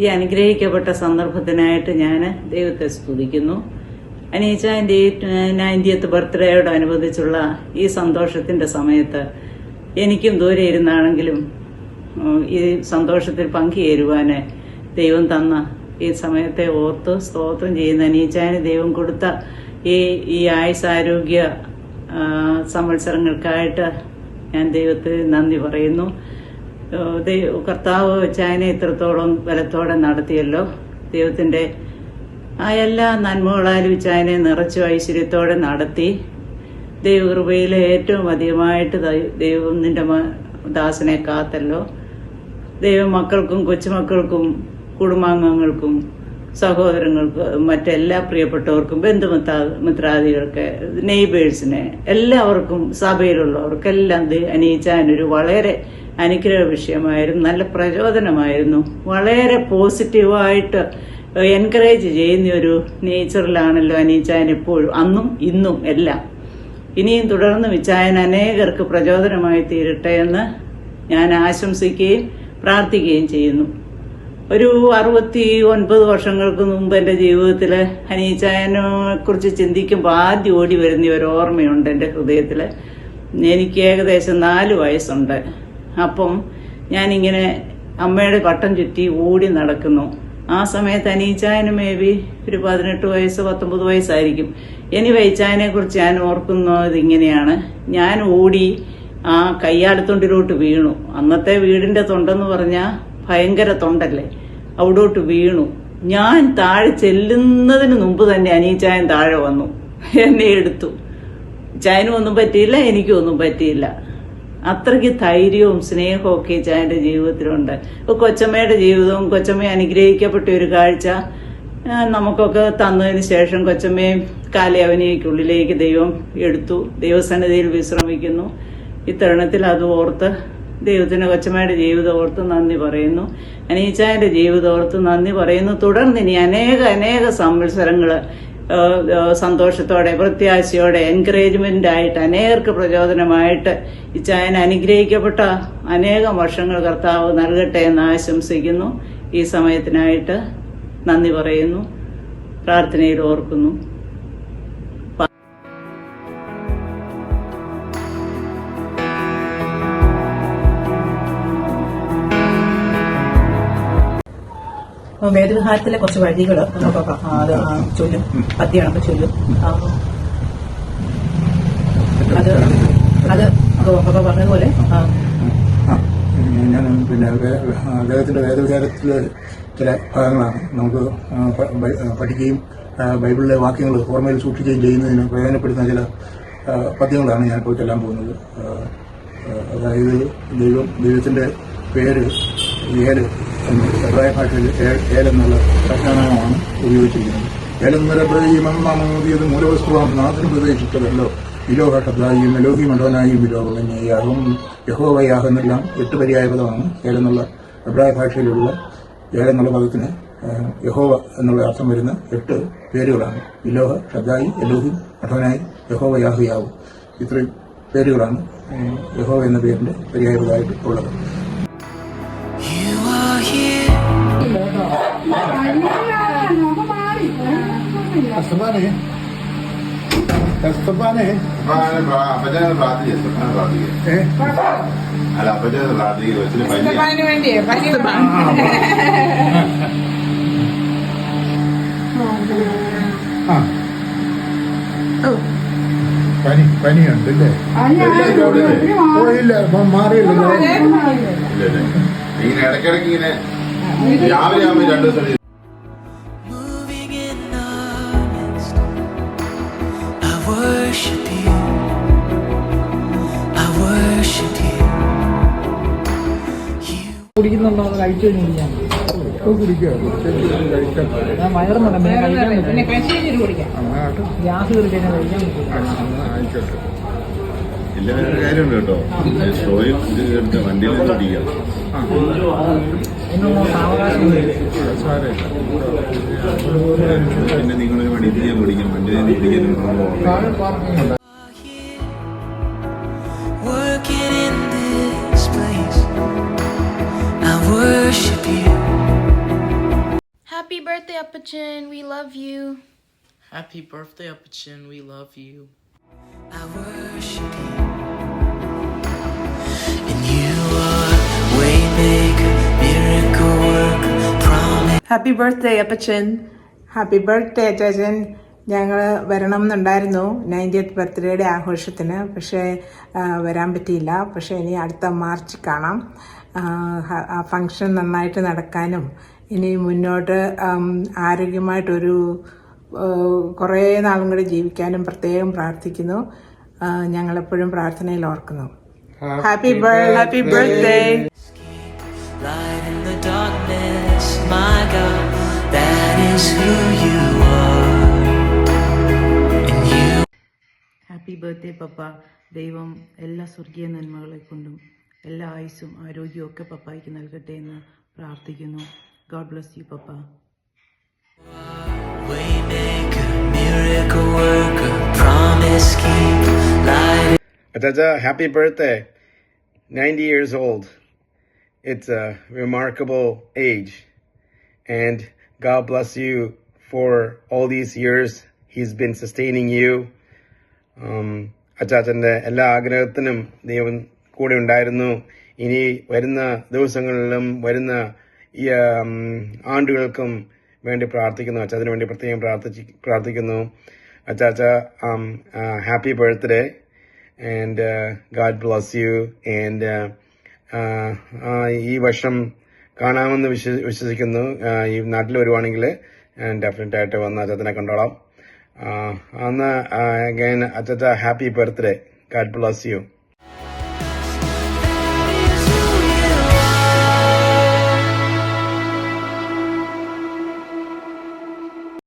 ഈ അനുഗ്രഹിക്കപ്പെട്ട സന്ദർഭത്തിനായിട്ട് ഞാൻ ദൈവത്തെ സ്തുതിക്കുന്നു. അനീച്ചാൻ്റെ 90th ബർത്ത്ഡേയോടനുബന്ധിച്ചുള്ള ഈ സന്തോഷത്തിന്റെ സമയത്ത് എനിക്കും ദൂരെ ഇരുന്നാണെങ്കിലും ഈ സന്തോഷത്തിൽ പങ്കുചേരുവാൻ ദൈവം തന്ന ഈ സമയത്തെ ഓർത്ത് സ്തോത്രം ചെയ്യുന്ന അനീച്ചാന് ദൈവം കൊടുത്ത ഈ ആയുസാരോഗ്യ സംവത്സരങ്ങൾക്കായിട്ട് ഞാൻ ദൈവത്തെ നന്ദി പറയുന്നു. കർത്താവ് ചായനെ ഇത്രത്തോളം ബലത്തോടെ നടത്തിയല്ലോ. ദൈവത്തിന്റെ ആ എല്ലാ നന്മകളാലും ചായനെ നിറച്ചു ഐശ്വര്യത്തോടെ നടത്തി. ദൈവകൃപയിലെ ഏറ്റവും അധികമായിട്ട് ദൈവം നിന്റെ ദാസനെ കാത്തല്ലോ. ദൈവമക്കൾക്കും കൊച്ചുമക്കൾക്കും കുടുംബാംഗങ്ങൾക്കും സഹോദരങ്ങൾക്കും മറ്റെല്ലാ പ്രിയപ്പെട്ടവർക്കും ബന്ധുമിത്രാദികൾക്ക് നെയ്ബേഴ്സിന് എല്ലാവർക്കും സഭയിലുള്ളവർക്കെല്ലാം അനീച്ചാനൊരു വളരെ അനുഗ്രഹ വിഷയമായിരുന്നു. നല്ല പ്രചോദനമായിരുന്നു. വളരെ പോസിറ്റീവായിട്ട് എൻകറേജ് ചെയ്യുന്ന ഒരു നേച്ചറിലാണല്ലോ അനീച്ചാൻ എപ്പോഴും, അന്നും ഇന്നും എല്ലാം. ഇനിയും തുടർന്ന് വിച്ചായൻ അനേകർക്ക് പ്രചോദനമായി തീരട്ടെ എന്ന് ഞാൻ ആശംസിക്കുകയും പ്രാർത്ഥിക്കുകയും ചെയ്യുന്നു. ഒരു 69 വർഷങ്ങൾക്ക് മുമ്പ് എൻ്റെ ജീവിതത്തിൽ അനീച്ചായനെ കുറിച്ച് ചിന്തിക്കുമ്പോൾ ആദ്യം ഓടി വരുന്ന ഒരു ഓർമ്മയുണ്ട് എൻ്റെ ഹൃദയത്തിൽ. എനിക്ക് ഏകദേശം 4 വയസ്സുണ്ട്. അപ്പം ഞാനിങ്ങനെ അമ്മയുടെ പട്ടം ചുറ്റി ഓടി നടക്കുന്നു. ആ സമയത്ത് അനീച്ചായന് മേബി ഒരു 18 വയസ്സ് 19 വയസ്സായിരിക്കും. ഇച്ചായനെ കുറിച്ച് ഞാൻ ഓർക്കുന്നത് ഇങ്ങനെയാണ്. ഞാൻ ഓടി ആ കയ്യാലത്തൊണ്ടിലോട്ട് വീണു. അന്നത്തെ വീടിന്റെ തൊണ്ടെന്ന് പറഞ്ഞാൽ ഭയങ്കര തൊണ്ടല്ലേ, അവിടോട്ട് വീണു. ഞാൻ താഴെ ചെല്ലുന്നതിന് മുമ്പ് തന്നെ അനീച്ചായൻ താഴെ വന്നു, എന്നെ എടുത്തു. ചായനും ഒന്നും പറ്റിയില്ല, എനിക്കും ഒന്നും പറ്റിയില്ല. അത്രയ്ക്ക് ധൈര്യവും സ്നേഹവും ഒക്കെ ചായന്റെ ജീവിതത്തിലുണ്ട്. കൊച്ചമ്മയുടെ ജീവിതവും കൊച്ചമ്മയെ അനുഗ്രഹിക്കപ്പെട്ട ഒരു കാഴ്ച നമുക്കൊക്കെ തന്നതിന് ശേഷം കൊച്ചമ്മയെ കാലയവനിക്കുള്ളിലേക്ക് ദൈവം എടുത്തു. ദൈവസന്നിധിയിൽ വിശ്രമിക്കുന്നു. ഇത്തരുണത്തിൽ അത് ഓർത്ത് ദൈവത്തിന് കൊച്ചമ്മയുടെ ജീവിതം ഓർത്ത് നന്ദി പറയുന്നു. അനീച്ചായന്റെ ജീവിതം ഓർത്ത് നന്ദി പറയുന്നു. തുടർന്ന് ഇനി അനേക സംവത്സരങ്ങള് സന്തോഷത്തോടെ പ്രത്യാശയോടെ എൻകറേജ്മെന്റ് ആയിട്ട് അനേകർക്ക് പ്രചോദനമായിട്ട് ഇച്ചായൻ അനുഗ്രഹിക്കപ്പെട്ട അനേകം വർഷങ്ങൾ കർത്താവ് നൽകട്ടെ എന്ന് ആശംസിക്കുന്നു. ഈ സമയത്തിനായിട്ട് നന്ദി പറയുന്നു, പ്രാർത്ഥനയിൽ ഓർക്കുന്നു. വേദവിഹാരത്തിലെ കുറച്ച് വഴികൾ അത് ചൊല്ലും, പദ്യമാണ് ചൊല്ലും. അത് പറഞ്ഞതുപോലെ ഞാൻ പിന്നെ അദ്ദേഹത്തിന്റെ വേദവിഹാരത്തിലെ ചില ഭാഗങ്ങളാണ് നമുക്ക് പഠിക്കുകയും ബൈബിളിലെ വാക്യങ്ങൾ ഓർമ്മയിൽ സൂക്ഷിക്കുകയും ചെയ്യുന്നതിന് പ്രയോജനപ്പെടുത്തുന്ന ചില പദ്യങ്ങളാണ് ഞാനിപ്പോൾ ചൊല്ലാൻ പോകുന്നത്. അതായത് ദൈവത്തിന്റെ പേര് എബ്രായ ഭാഷയിൽ ഏലെന്നുള്ള പ്രജ്ഞാനാമമാണ് ഉപയോഗിച്ചിരിക്കുന്നത്. ഏലെന്നരബ്രഹീമെന്നാമോദിയത് മൂലവസ്തുവാണ് നാഥന് പ്രതീക്ഷിച്ചതല്ലോ. വിലോഹ ശബ്ദായും മെലോഹി മണ്ടോനായും വിലോഹം തന്നെയാകും യഹോവയാഹെന്നെല്ലാം 8 പര്യായ പദമാണ് ഏലെന്നുള്ള എബ്രായ ഭാഷയിലുള്ള ഏലെന്നുള്ള പദത്തിന് യഹോവ എന്നുള്ള അർത്ഥം വരുന്ന 8 പേരുകളാണ്. വിലോഹ ശബ്ദായി എലോഹി മഠോനായി യഹോവയാഹയാവും. ഇത്രയും പേരുകളാണ് യഹോവ എന്ന പേരിന്റെ പര്യായ പദമായിട്ട് ഉള്ളത്. പനിയുണ്ടല്ലേ? ഇല്ല, മാറിയില്ല. ഇടയ്ക്കിടയ്ക്ക് ഇങ്ങനെ രാവിലെ ആകുമ്പോൾ 2 ദിവസം കുടിക്കുന്നുണ്ടോ? കഴിച്ചു കഴിഞ്ഞാൽ ഞാൻ വയറുന്നുണ്ട്, പിന്നെ കഴിക്കാൻ ഗ്യാസ് കയറി കഴിഞ്ഞാൽ കഴിക്കാൻ പറ്റില്ല. ഇല്ല, വേറെ കാര്യമുണ്ട് കേട്ടോ. ഷോയും ഇത് കേട്ട് വണ്ടിയിൽ ഓടിക്കാം. പിന്നെ നിങ്ങളൊരു വണ്ടി ചെയ്യാൻ പഠിക്കാം, വണ്ടി പിടിക്കാൻ. Appachin. We love you. Happy birthday, Appachin. We love you. I worship you, and you are waymaker, miracle worker, promise. Happy birthday അപ്പച്ചൻ. ഹാപ്പി ബർത്ത്ഡേ അച്ചാച്ചൻ. ഞങ്ങൾ വരണം എന്നുണ്ടായിരുന്നു 90th ബർത്ത്ഡേയുടെ ആഘോഷത്തിന്, പക്ഷേ വരാൻ പറ്റിയില്ല. പക്ഷേ ഇനി അടുത്ത മാർച്ച് കാണാം. ആ ഫങ്ഷൻ നന്നായിട്ട് നടക്കാനും ഇനി മുന്നോട്ട് ആരോഗ്യമായിട്ടൊരു കുറേ നാളും കൂടി ജീവിക്കാനും പ്രത്യേകം പ്രാർത്ഥിക്കുന്നു. ഞങ്ങളെപ്പോഴും പ്രാർത്ഥനയിൽ ഓർക്കുന്നു. Happy birthday. Light in the darkness, my God, that is who you are. And you happy birthday പപ്പ. ദൈവം എല്ലാ സ്വർഗീയ നന്മകളെ കൊണ്ടും എല്ലാ ആയുസ്സും ആരോഗ്യവും ഒക്കെ പപ്പായ്ക്ക് നൽകട്ടെ എന്ന് പ്രാർത്ഥിക്കുന്നു. God bless you papa. waymaker, miracle worker, promise keeper, light. Ataja, happy birthday. 90 years old. It's a remarkable age. And God bless you for all these years. He's been sustaining you. അച്ചാച്ചൻ്റെ എല്ലാ ആഗ്രഹത്തിനും ദൈവം കൂടെ ഉണ്ടായിരുന്നു. ഇനി വരുന്ന ദിവസങ്ങളിലും വരുന്ന ഈ ആണ്ടുകൾക്കും വേണ്ടി പ്രാർത്ഥിക്കുന്നു. അച്ചാച്ചന് വേണ്ടി പ്രത്യേകം പ്രാർത്ഥിക്കുന്നു. അച്ചാച്ച, happy birthday and God bless you. And ഈ വർഷം കാണാമെന്ന് വിശ്വസിക്കുന്നു. ഈ നാട്ടിൽ വരുവാണെങ്കിൽ ഡെഫിനറ്റ് ആയിട്ട് വന്ന് അച്ചാച്ചനെ കണ്ടോളാം. അന്ന് അഗൈൻ അച്ചാച്ച, happy birthday. God bless you.